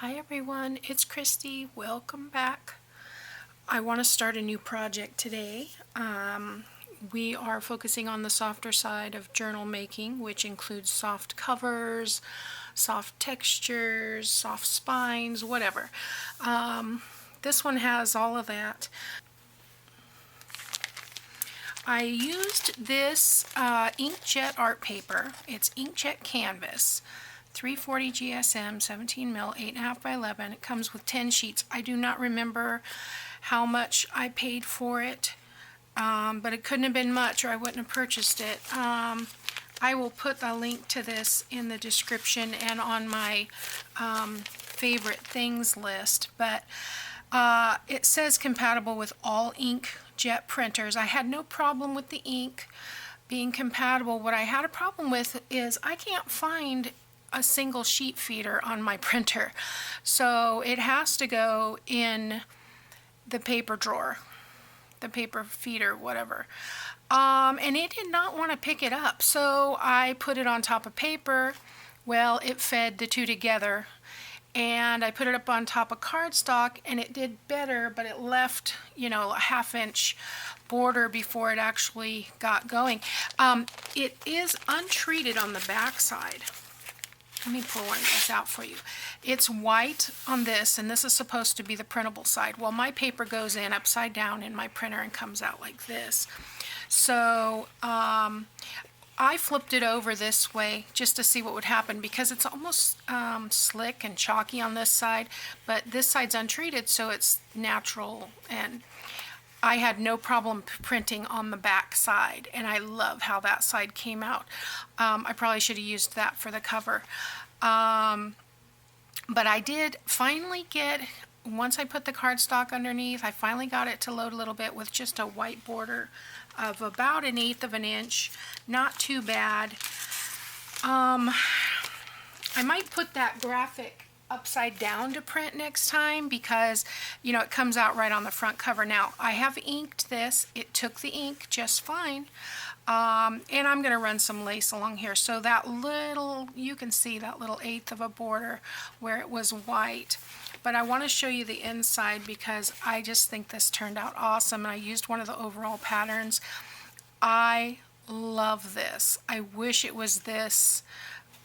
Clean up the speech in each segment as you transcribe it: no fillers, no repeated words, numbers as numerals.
Hi everyone, it's Christy. Welcome back. I want to start a new project today. We are focusing on the softer side of journal making, which includes soft covers, soft textures, soft spines, whatever. This one has all of that. I used this inkjet art paper. It's Inkjet Canvas. 340 GSM, 17 mil, 8.5 by 11. It comes with 10 sheets. I do not remember how much I paid for it, but it couldn't have been much or I wouldn't have purchased it. I will put a link to this in the description and on my favorite things list, but it says compatible with all inkjet printers. I had no problem with the ink being compatible. What I had a problem with is I can't find a single sheet feeder on my printer, so it has to go in the paper drawer, the paper feeder, whatever. And it did not want to pick it up, so I put it on top of paper. Well, it fed the two together, and I put it up on top of cardstock and it did better, but it left, a 1/2 inch border before it actually got going. It is untreated on the back side. Let me pull one of these out for you. It's white on this, and this is supposed to be the printable side. Well, my paper goes in upside down in my printer and comes out like this. So I flipped it over this way just to see what would happen, because it's almost slick and chalky on this side, but this side's untreated, so it's natural, and I had no problem printing on the back side, and I love how that side came out. I probably should have used that for the cover. But I did finally get, once I put the cardstock underneath, I finally got it to load a little bit with just a white border of about 1/8 of an inch. Not too bad. I might put that graphic upside down to print next time, because it comes out right on the front cover. Now I have inked this. It took the ink just fine, and I'm going to run some lace along here, so that little, you can see that little 1/8 of a border where it was white. But I want to show you the inside because I just think this turned out awesome, and I used one of the overall patterns. I love this. I wish it was this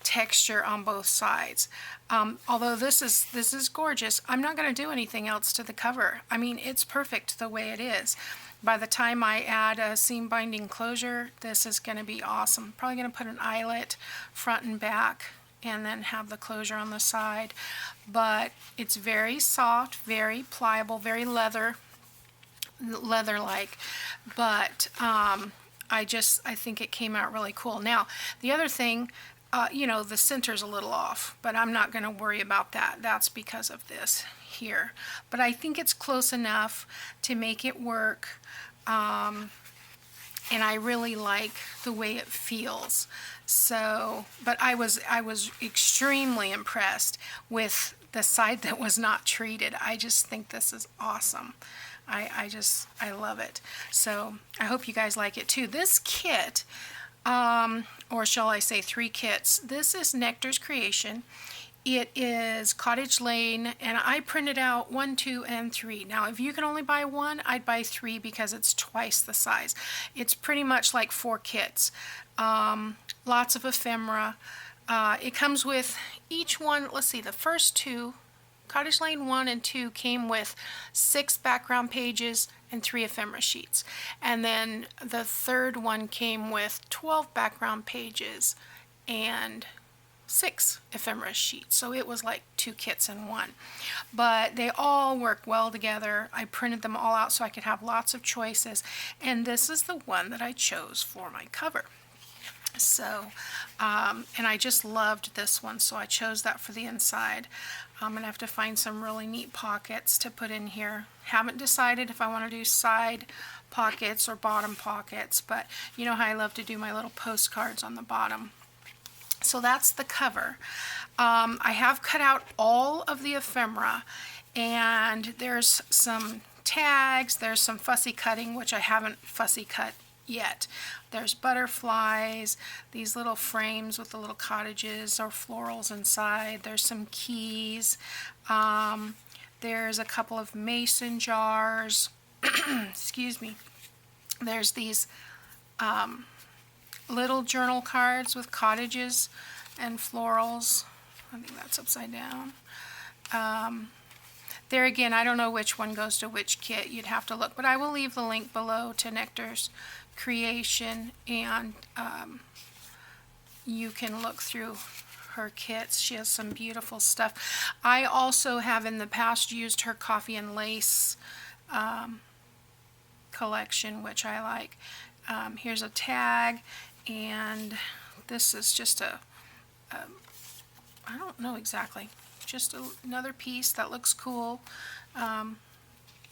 texture on both sides. Although this is gorgeous, I'm not going to do anything else to the cover. I mean, it's perfect the way it is. By the time I add a seam binding closure, this is going to be awesome. Probably going to put an eyelet front and back and then have the closure on the side. But it's very soft, very pliable, very leather-like. But I think it came out really cool. Now, the other thing, the center's a little off, but I'm not going to worry about that. That's because of this here. But I think it's close enough to make it work, and I really like the way it feels. So, but I was extremely impressed with the side that was not treated. I just think this is awesome. I love it. So I hope you guys like it too. This kit, or shall I say 3 kits. This is Nectars Creation. It is Cottage Lane, and I printed out 1, 2, and 3. Now, if you can only buy 1, I'd buy 3 because it's twice the size. It's pretty much like 4 kits. Lots of ephemera. It comes with each one, let's see, the first 2, Cottage Lane 1 and 2 came with 6 background pages and 3 ephemera sheets. And then the third one came with 12 background pages and 6 ephemera sheets. So it was like 2 kits in one. But they all work well together. I printed them all out so I could have lots of choices. And this is the one that I chose for my cover. So, and I just loved this one, so I chose that for the inside. I'm going to have to find some really neat pockets to put in here. Haven't decided if I want to do side pockets or bottom pockets, but you know how I love to do my little postcards on the bottom. So that's the cover. I have cut out all of the ephemera, and there's some tags, there's some fussy cutting, which I haven't fussy cut yet. There's butterflies, these little frames with the little cottages or florals inside. There's some keys. There's a couple of mason jars. Excuse me. There's these little journal cards with cottages and florals. I think that's upside down. There again, I don't know which one goes to which kit. You'd have to look, but I will leave the link below to Nectars Creation, and you can look through her kits. She has some beautiful stuff. I also have in the past used her coffee and lace collection, which I like. Here's a tag, and this is just I don't know exactly, just another piece that looks cool.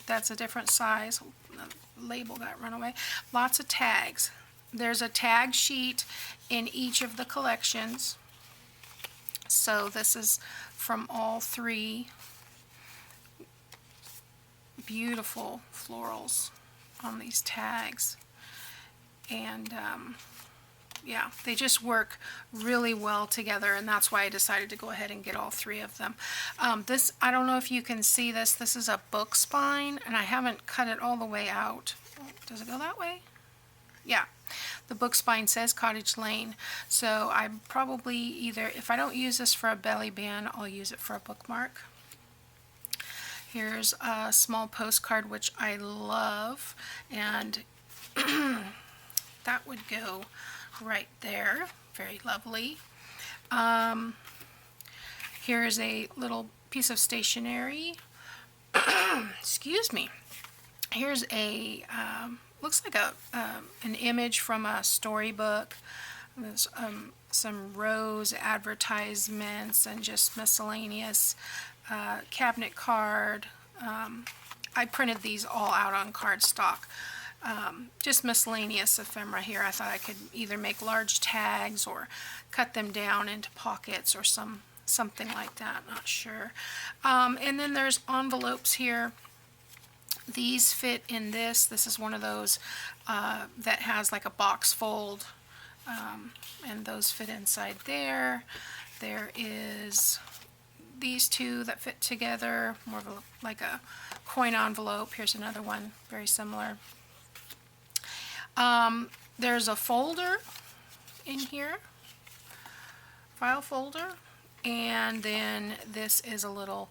That's a different size. The label got run away. Lots of tags. There's a tag sheet in each of the collections. So this is from all three. Beautiful florals on these tags. And yeah, they just work really well together, and that's why I decided to go ahead and get all three of them. This, I don't know if you can see this. This is a book spine, and I haven't cut it all the way out. Does it go that way? Yeah. The book spine says Cottage Lane, so I probably either, if I don't use this for a belly band, I'll use it for a bookmark. Here's a small postcard, which I love, and that would go right there. Very lovely. Here's a little piece of stationery. Excuse me. Here's a looks like an image from a storybook. There's some rose advertisements and just miscellaneous cabinet card. I printed these all out on cardstock. Just miscellaneous ephemera here. I thought I could either make large tags or cut them down into pockets or something like that, not sure. And then there's envelopes here. These fit in this. This is one of those that has like a box fold, and those fit inside there. There is these two that fit together, more of like a coin envelope. Here's another one, very similar. There's a folder in here, file folder, and then this is a little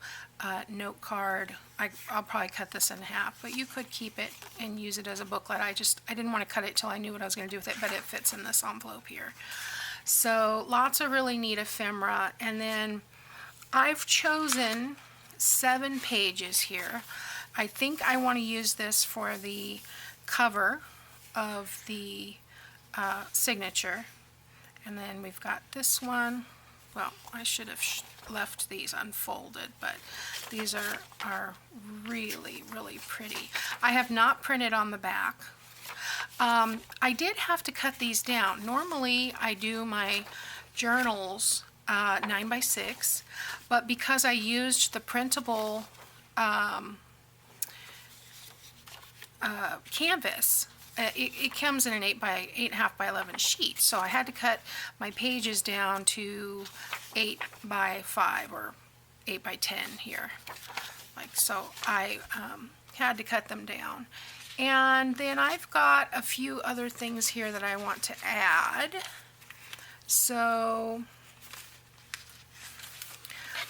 note card. I'll probably cut this in half, but you could keep it and use it as a booklet. I didn't want to cut it till I knew what I was going to do with it, but it fits in this envelope here. So lots of really neat ephemera, and then I've chosen 7 pages here. I think I want to use this for the cover of the signature, and then we've got this one. Well, I should have left these unfolded, but these are really, really pretty. I have not printed on the back. I did have to cut these down. Normally I do my journals 9x6, but because I used the printable canvas, it comes in an 8.5 by 11 sheet, so I had to cut my pages down to 8x5 or 8x10 here, like so. I had to cut them down, and then I've got a few other things here that I want to add. So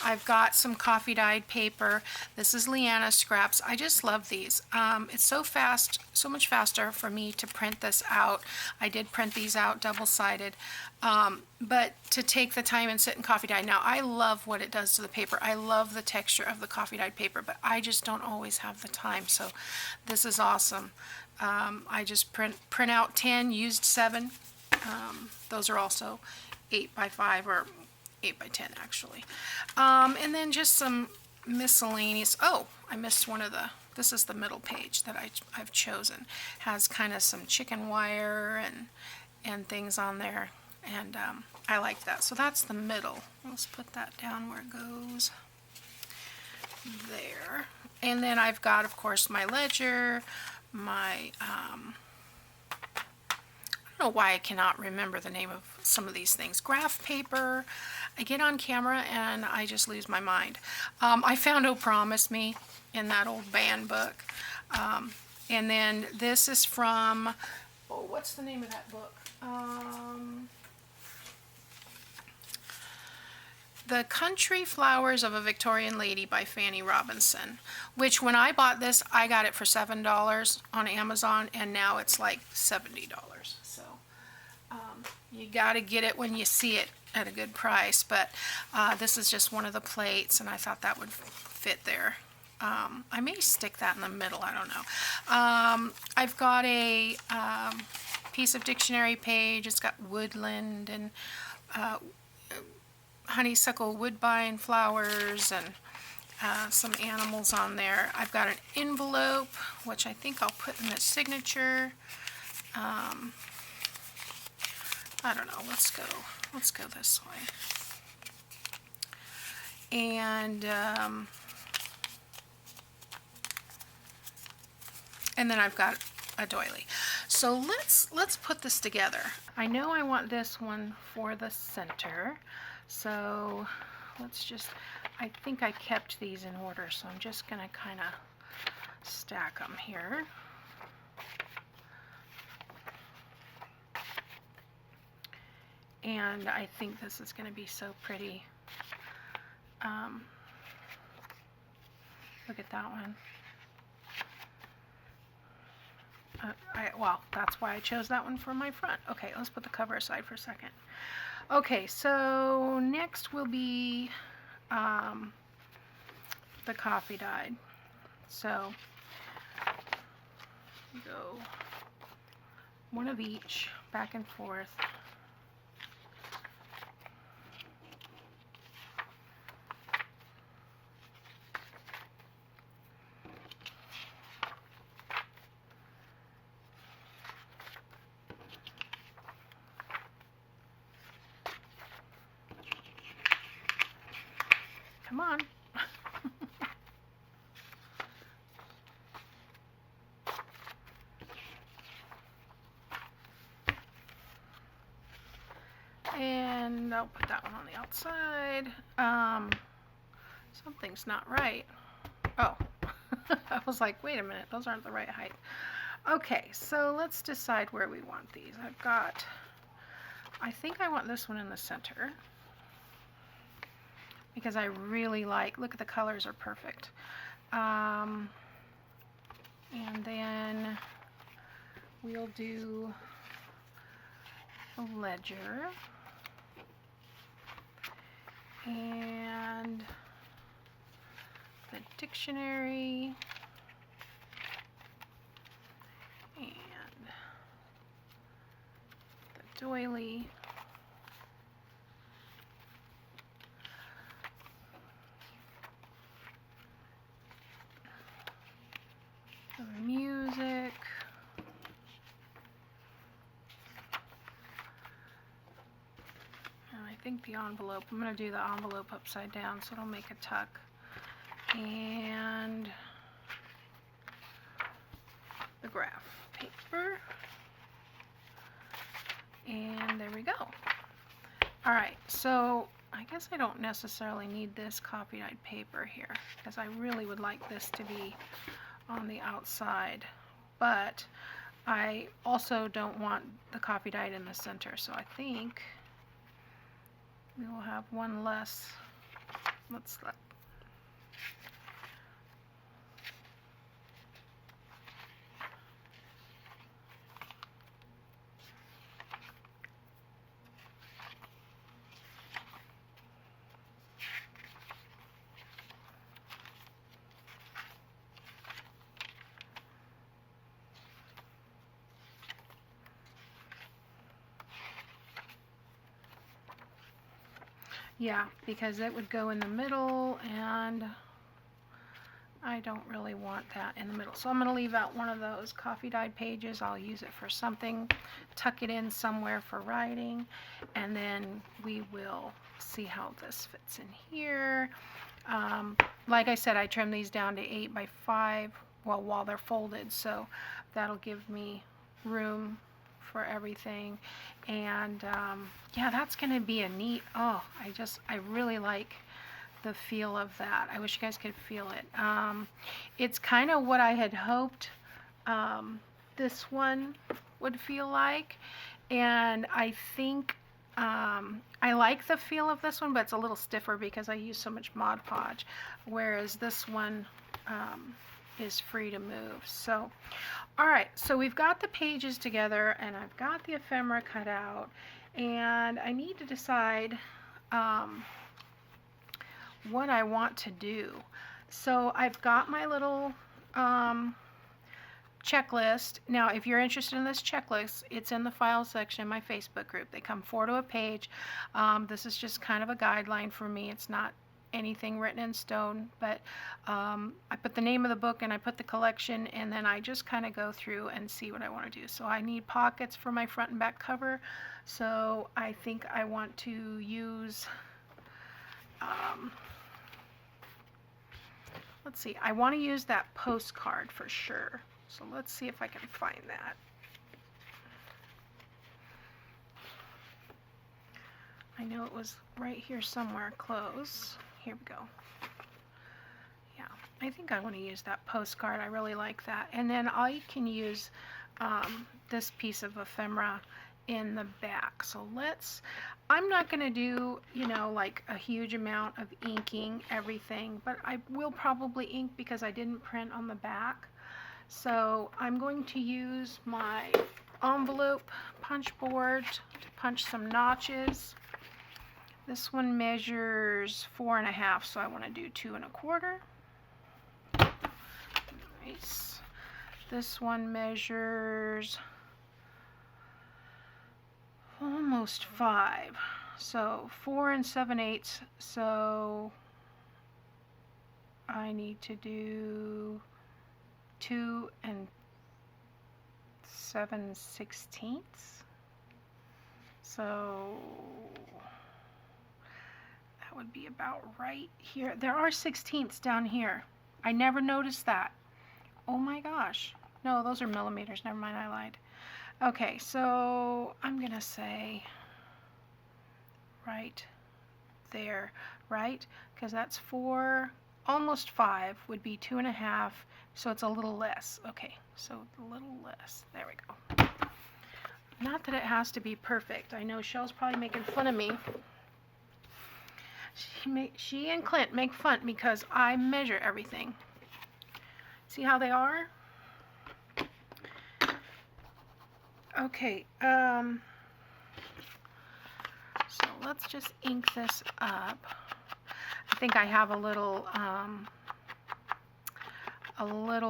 I've got some coffee dyed paper. This is Liana scraps. I just love these. It's so fast, so much faster for me to print this out. I did print these out double-sided, but to take the time and sit in coffee dye. Now, I love what it does to the paper. I love the texture of the coffee dyed paper, but I just don't always have the time, so this is awesome. I just print out 10, used 7. Those are also 8x5 or 8x10 actually. And then just some miscellaneous. Oh, I missed one of the, this is the middle page that I've chosen. Has kind of some chicken wire and things on there, and I like that. So that's the middle. Let's put that down where it goes. There. And then I've got, of course, my ledger, my don't know why I cannot remember the name of some of these things. Graph paper. I get on camera and I just lose my mind. I found Oh Promise Me in that old band book. And then this is from, oh, what's the name of that book? The Country Flowers of a Victorian Lady by Fanny Robinson, which when I bought this, I got it for $7 on Amazon, and now it's like $70. So you got to get it when you see it at a good price. But this is just one of the plates, and I thought that would fit there. I may stick that in the middle, I don't know. I've got a piece of dictionary page. It's got woodland and honeysuckle woodbine flowers and some animals on there. I've got an envelope, which I think I'll put in the signature. I don't know, let's go this way. And then I've got a doily. So let's put this together. I know I want this one for the center. So let's just, I think I kept these in order, so I'm just going to kind of stack them here. And I think this is going to be so pretty. Look at that one. Well, that's why I chose that one for my front. Okay, let's put the cover aside for a second. Okay, so next will be the coffee dyed. So go one of each, back and forth. Come on. And I'll put that one on the outside. Something's not right. Oh, I was like, wait a minute, those aren't the right height. Okay, so let's decide where we want these. I think I want this one in the center, because I really look at the colors are perfect. And then we'll do a ledger and the dictionary and the doily. The music. And I think the envelope, I'm going to do the envelope upside down so it'll make a tuck. And the graph paper. And there we go. Alright, so I guess I don't necessarily need this coffee dyed paper here, because I really would like this to be on the outside, but I also don't want the coffee dyed in the center, so I think we will have one less. Let's let yeah, because it would go in the middle, and I don't really want that in the middle. So I'm going to leave out one of those coffee dyed pages. I'll use it for something, tuck it in somewhere for writing, and then we will see how this fits in here. Like I said, I trimmed these down to 8 by 5 while they're folded, so that'll give me room for everything. And yeah, that's going to be a neat, oh, I really like the feel of that. I wish you guys could feel it. It's kind of what I had hoped this one would feel like, and I think I like the feel of this one, but it's a little stiffer because I use so much Mod Podge, whereas this one is free to move. So, all right, so we've got the pages together, and I've got the ephemera cut out, and I need to decide what I want to do. So I've got my little checklist. Now, if you're interested in this checklist, it's in the file section in my Facebook group. They come 4 to a page. This is just kind of a guideline for me. It's not anything written in stone, but I put the name of the book and I put the collection, and then I just kind of go through and see what I want to do. So I need pockets for my front and back cover, so I think I want to use let's see, I want to use that postcard for sure. So let's see if I can find that. I know it was right here somewhere close. Here we go. Yeah, I think I want to use that postcard. I really like that. And then I can use this piece of ephemera in the back. So I'm not going to do, you know, like a huge amount of inking everything, but I will probably ink because I didn't print on the back. So I'm going to use my envelope punch board to punch some notches. This one measures 4.5, so I want to do 2 1/4. Nice. This one measures almost 5, so 4 7/8. So I need to do 2 7/16. So that would be about right here. There are 16ths down here. I never noticed that. Oh my gosh. No, those are millimeters. Never mind, I lied. Okay, so I'm gonna say right there, right? Because that's 4, almost 5 would be 2 1/2, so it's a little less. Okay, so a little less. There we go. Not that it has to be perfect. I know Shell's probably making fun of me. She and Clint make fun because I measure everything. See how they are? Okay, so let's just ink this up. I think I have a little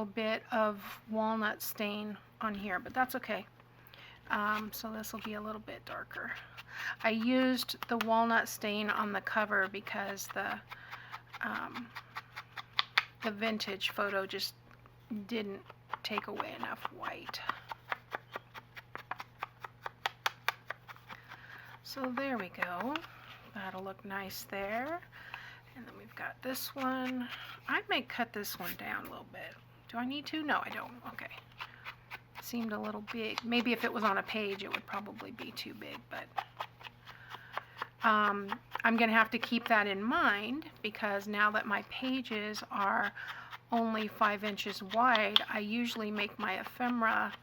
bit of walnut stain on here, but that's okay. So this will be a little bit darker. I used the walnut stain on the cover because the vintage photo just didn't take away enough white. So there we go. That'll look nice there. And then we've got this one. I may cut this one down a little bit. Do I need to? No, I don't. Okay. Seemed a little big. Maybe if it was on a page, it would probably be too big, but I'm going to have to keep that in mind because now that my pages are only 5 inches wide, I usually make my ephemera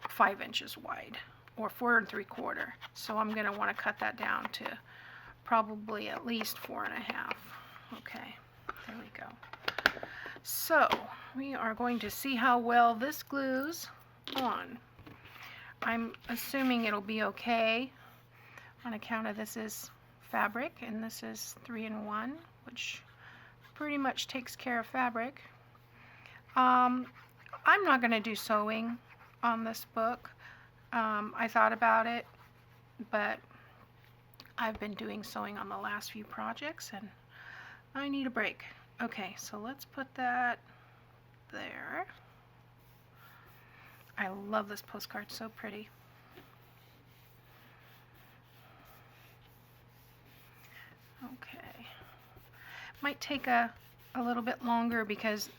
5 inches wide, or 4 3/4. So I'm going to want to cut that down to probably at least 4 1/2. Okay, there we go. So we are going to see how well this glues on. I'm assuming it'll be okay on account of this is fabric and this is 3-in-1, which pretty much takes care of fabric. I'm not going to do sewing on this book. I thought about it, but I've been doing sewing on the last few projects and I need a break. Okay, so let's put that there. I love this postcard, so pretty. Okay. Might take a a little bit longer because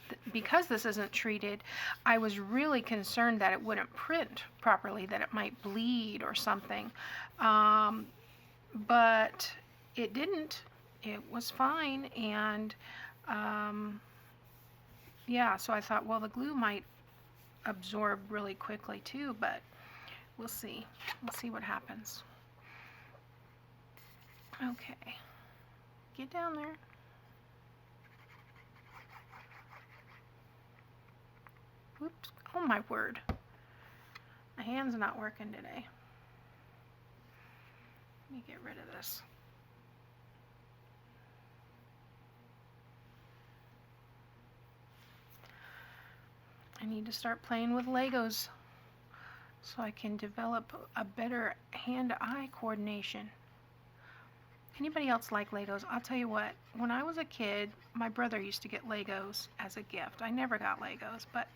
this isn't treated. I was really concerned that it wouldn't print properly, that it might bleed or something, but it didn't. It was fine. And yeah, so I thought, well, the glue might absorb really quickly too, but we'll see. We'll see what happens. Okay, get down there. Oops. Oh my word. My hand's not working today. Let me get rid of this. I need to start playing with Legos so I can develop a better hand-eye coordination. Anybody else like Legos? I'll tell you what, when I was a kid, my brother used to get Legos as a gift. I never got Legos, but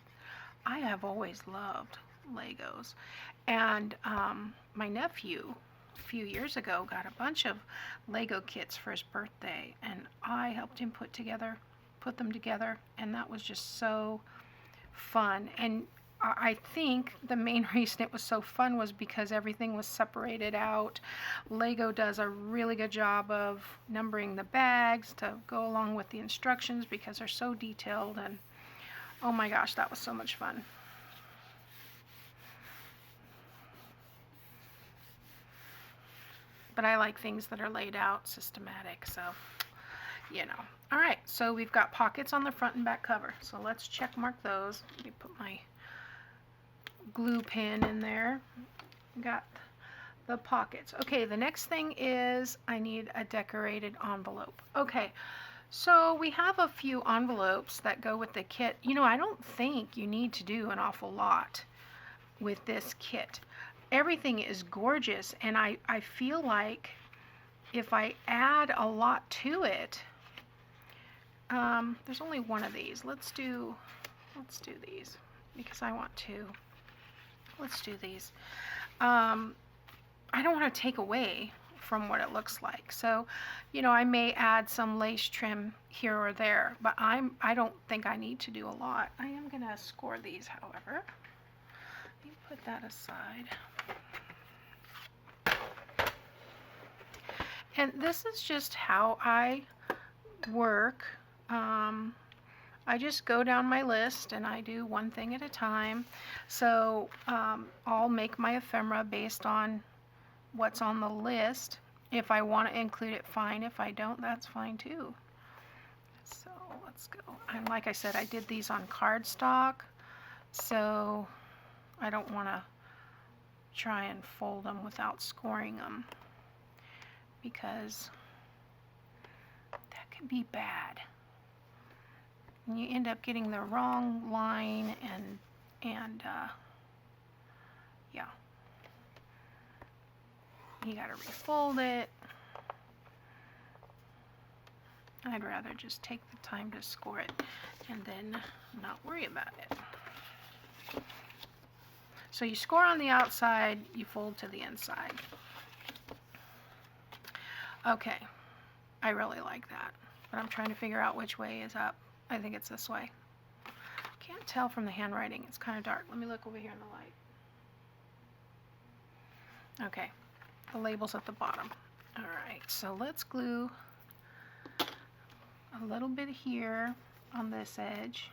I have always loved Legos. And my nephew, a few years ago, got a bunch of Lego kits for his birthday, and I helped him put them together, and that was just so fun. And I think the main reason it was so fun was because everything was separated out. Lego does a really good job of numbering the bags to go along with the instructions because they're so detailed, and oh my gosh, that was so much fun. But I like things that are laid out, systematic, so, you know. All right, so we've got pockets on the front and back cover. So let's check mark those. Let me put my glue pen in there. Got the pockets. Okay, the next thing is I need a decorated envelope. Okay, so we have a few envelopes that go with the kit. You know, I don't think you need to do an awful lot with this kit. Everything is gorgeous, and I feel like if I add a lot to it, there's only one of these. Let's do these because I want to. Let's do these. I don't want to take away from what it looks like. So, you know, I may add some lace trim here or there, but I don't think I need to do a lot. I am going to score these, however. Let me put that aside. And this is just how I work. I just go down my list and I do one thing at a time. So I'll make my ephemera based on what's on the list. If I want to include it, fine. If I don't, that's fine too. So let's go. And like I said, I did these on cardstock, so I don't want to try and fold them without scoring them, because that can be bad. And you end up getting the wrong line, and yeah, you gotta refold it. I'd rather just take the time to score it and then not worry about it. So you score on the outside, you fold to the inside. Okay, I really like that, but I'm trying to figure out which way is up. I think it's this way. Can't tell from the handwriting. It's kind of dark. Let me look over here in the light. Okay, the label's at the bottom. All right, so let's glue a little bit here on this edge.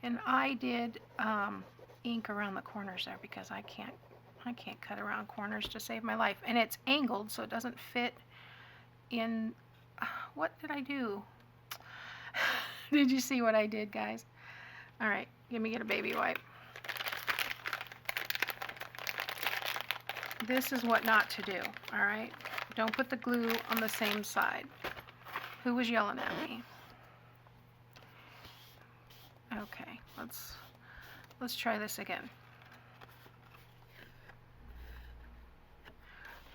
And I did ink around the corners there because I can't cut around corners to save my life. And it's angled, so it doesn't fit in. What did I do? Did you see what I did, guys? All right, let me get a baby wipe. This is what not to do, all right? Don't put the glue on the same side. Who was yelling at me? Okay, let's try this again.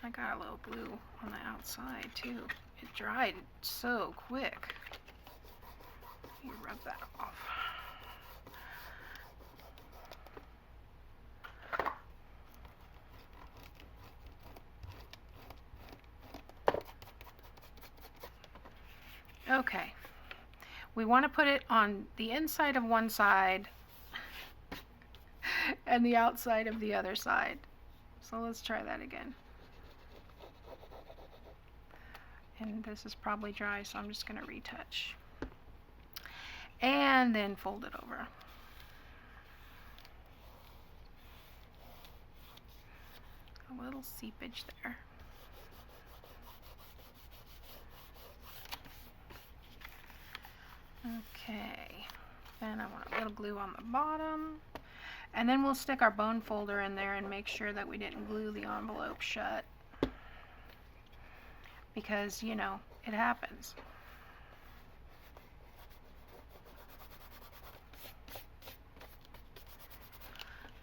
I got a little glue on the outside too. It dried so quick. You rub that off. Okay. We want to put it on the inside of one side and the outside of the other side. So let's try that again. And this is probably dry, so I'm just going to retouch. And then fold it over. A little seepage there. Okay, then I want a little glue on the bottom, and then we'll stick our bone folder in there and make sure that we didn't glue the envelope shut, because, you know, it happens.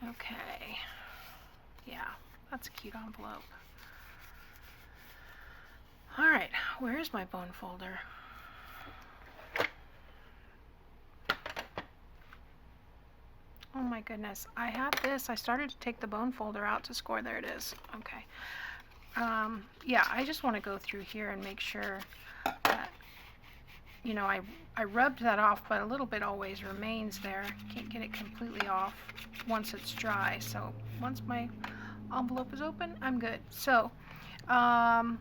Okay, yeah, that's a cute envelope. All right, where's my bone folder? Oh my goodness, I have this. I started to take the bone folder out to score. There it is. Okay. Yeah, I just want to go through here and make sure that, you know, I rubbed that off, but a little bit always remains there. Can't get it completely off once it's dry. So once my envelope is open, I'm good. So, let's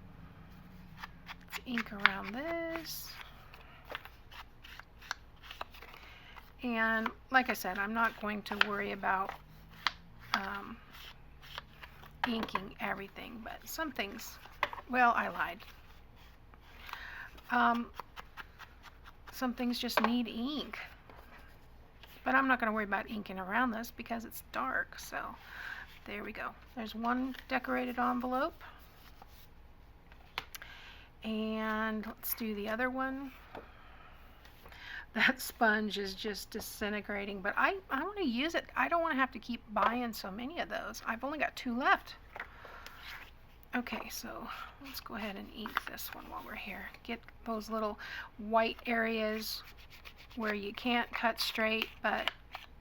ink around this. And like I said, I'm not going to worry about inking everything, but some things, well, I lied. Some things just need ink. But I'm not going to worry about inking around this because it's dark. So there we go. There's one decorated envelope. And let's do the other one. That sponge is just disintegrating, but I want to use it. I don't want to have to keep buying so many of those. I've only got 2 left. Okay, so let's go ahead and ink this one while we're here. Get those little white areas where you can't cut straight, but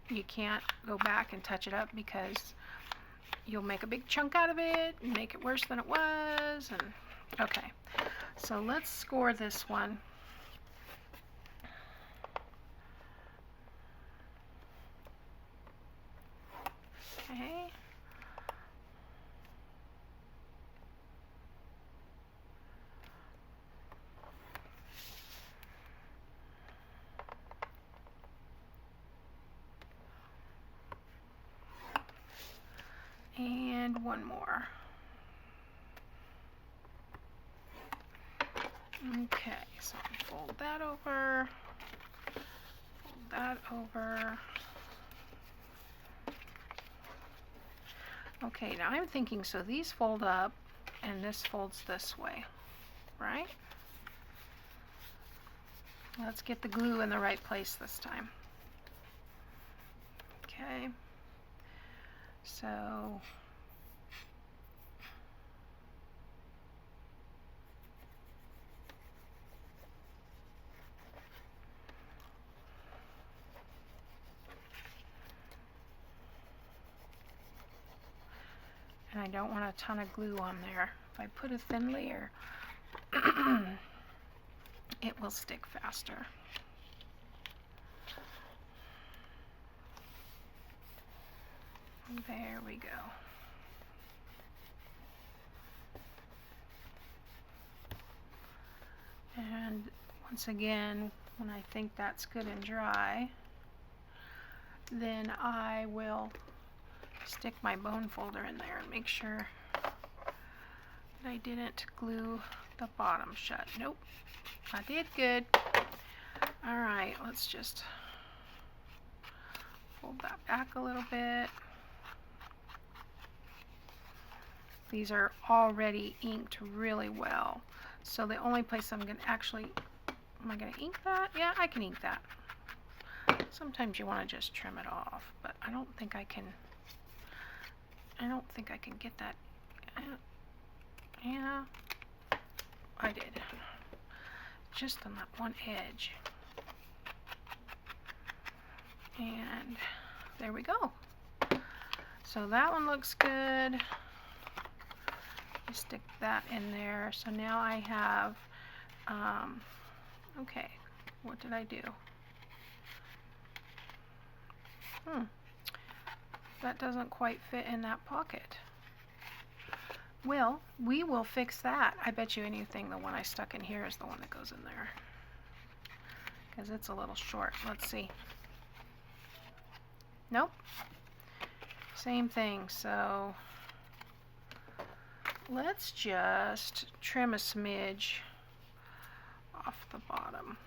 you can't go back and touch it up because you'll make a big chunk out of it and make it worse than it was. And okay, so let's score this one. Okay. And one more. Okay, so fold that over, fold that over. Okay, now I'm thinking, so these fold up and this folds this way, right? Let's get the glue in the right place this time. Okay, so and I don't want a ton of glue on there. If I put a thin layer, it will stick faster. There we go. And once again, when I think that's good and dry, then I will stick my bone folder in there and make sure that I didn't glue the bottom shut. Nope, I did good. All right, let's just fold that back a little bit. These are already inked really well. So the only place I'm going to actually, am I going to ink that? Yeah, I can ink that. Sometimes you want to just trim it off, but I don't think I can get that. Yeah, I did. Just on that one edge. And there we go. So that one looks good. Stick that in there. So now I have Okay, what did I do? That doesn't quite fit in that pocket. Well, we will fix that. I bet you anything the one I stuck in here is the one that goes in there, because it's a little short. Let's see. Nope. Same thing. So let's just trim a smidge off the bottom.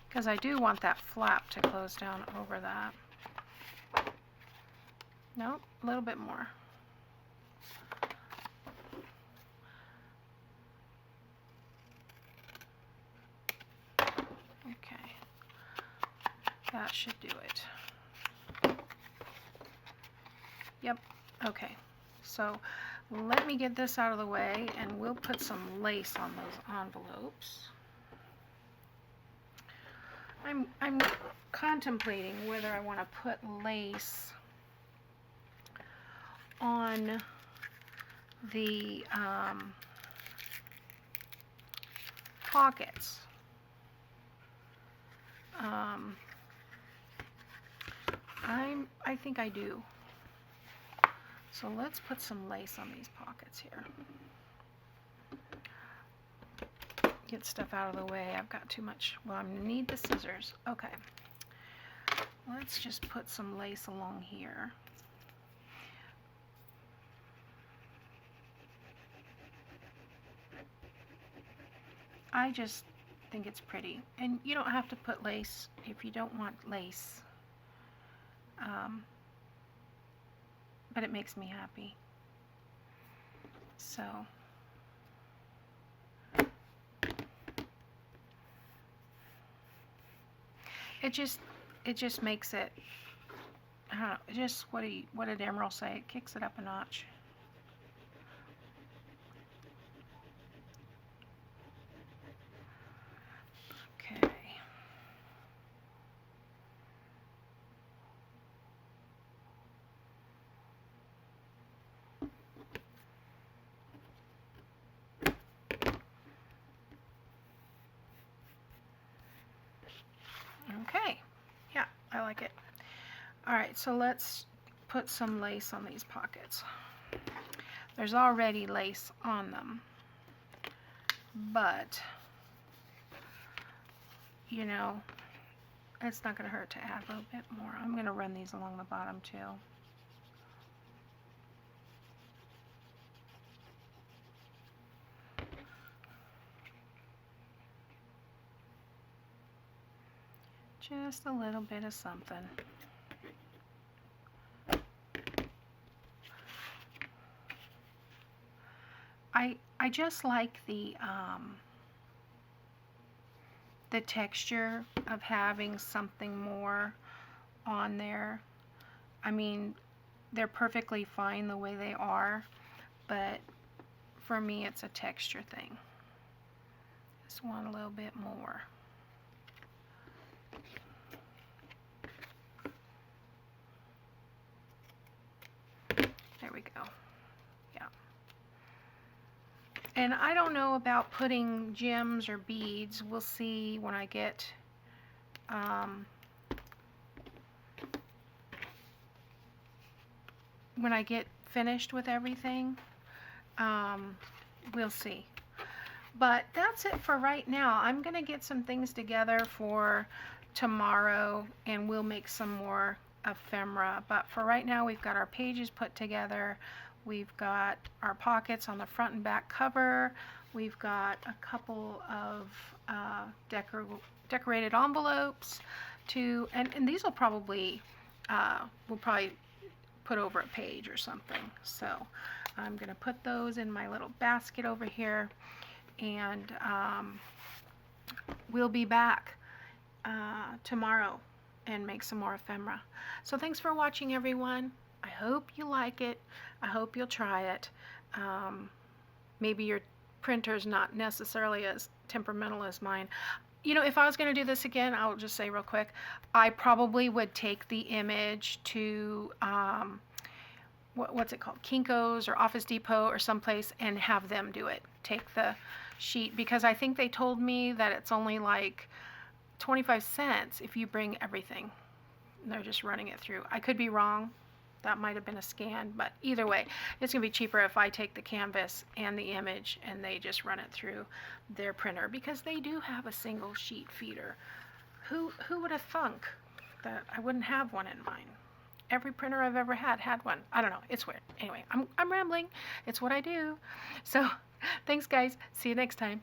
Because I do want that flap to close down over that. Nope, a little bit more. Okay, that should do it. Yep, okay. So let me get this out of the way and we'll put some lace on those envelopes. I'm contemplating whether I want to put lace on the pockets. I think I do. So let's put some lace on these pockets here. Get stuff out of the way. I've got too much. Well, I'm gonna need the scissors. Okay. Let's just put some lace along here. I just think it's pretty. And you don't have to put lace if you don't want lace. But it makes me happy. So it just makes it, I don't know, just what did Emerald say? It kicks it up a notch. Okay. Okay, yeah, I like it. All right, so let's put some lace on these pockets. There's already lace on them, but you know, it's not going to hurt to add a little bit more. I'm going to run these along the bottom too. Just a little bit of something. I just like the texture of having something more on there. I mean, they're perfectly fine the way they are, but for me it's a texture thing. Just want a little bit more. There we go. Yeah. And I don't know about putting gems or beads. We'll see when I get finished with everything. We'll see. But that's it for right now. I'm going to get some things together for tomorrow and we'll make some more ephemera. But for right now, we've got our pages put together. We've got our pockets on the front and back cover. We've got a couple of decorated envelopes and these will probably, we'll probably put over a page or something. So I'm going to put those in my little basket over here, and we'll be back tomorrow and make some more ephemera. So thanks for watching, everyone. I hope you like it. I hope you'll try it. Maybe your printer's not necessarily as temperamental as mine. You know, if I was going to do this again, I'll just say real quick, I probably would take the image to what's it called, Kinko's or Office Depot or someplace, and have them do it. Take the sheet, because I think they told me that it's only like 25 cents if you bring everything. They're just running it through. I could be wrong. That might have been a scan, but either way, it's going to be cheaper if I take the canvas and the image and they just run it through their printer, because they do have a single sheet feeder. Who would have thunk that I wouldn't have one in mine? Every printer I've ever had one. I don't know. It's weird. Anyway, I'm rambling. It's what I do. So, thanks guys. See you next time.